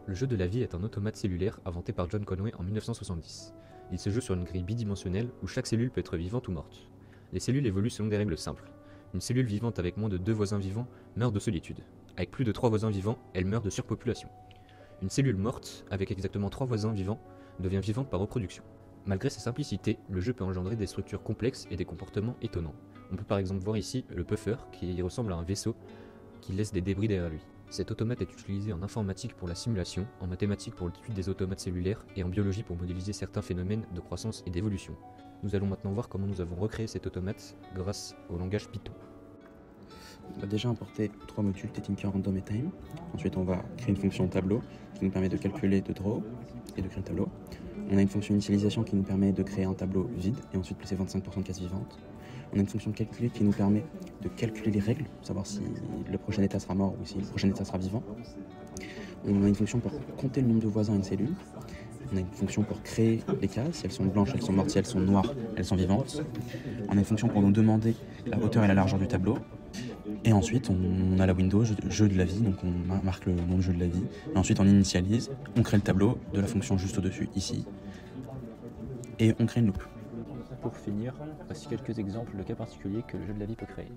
Le jeu de la vie est un automate cellulaire inventé par John Conway en 1970. Il se joue sur une grille bidimensionnelle où chaque cellule peut être vivante ou morte. Les cellules évoluent selon des règles simples. Une cellule vivante avec moins de 2 voisins vivants meurt de solitude. Avec plus de 3 voisins vivants, elle meurt de surpopulation. Une cellule morte, avec exactement 3 voisins vivants, devient vivante par reproduction. Malgré sa simplicité, le jeu peut engendrer des structures complexes et des comportements étonnants. On peut par exemple voir ici le puffer qui ressemble à un vaisseau qui laisse des débris derrière lui. Cet automate est utilisé en informatique pour la simulation, en mathématiques pour l'étude des automates cellulaires et en biologie pour modéliser certains phénomènes de croissance et d'évolution. Nous allons maintenant voir comment nous avons recréé cet automate grâce au langage Python. On va déjà importer 3 modules tTinker Random et Time. Ensuite, on va créer une fonction tableau qui nous permet de calculer, de draw et de créer le tableau. On a une fonction initialisation qui nous permet de créer un tableau vide et ensuite placer 25% de cases vivantes. On a une fonction calculée qui nous permet de calculer les règles, savoir si le prochain état sera mort ou si le prochain état sera vivant. On a une fonction pour compter le nombre de voisins à une cellule. On a une fonction pour créer les cases, si elles sont blanches, elles sont mortes, si elles sont noires, elles sont vivantes. On a une fonction pour nous demander la hauteur et la largeur du tableau. Et ensuite, on a la window jeu de la vie, donc on marque le nom de jeu de la vie. Et ensuite, on initialise, on crée le tableau de la fonction juste au-dessus, ici. Et on crée une loupe. Pour finir, voici quelques exemples de cas particuliers que le jeu de la vie peut créer.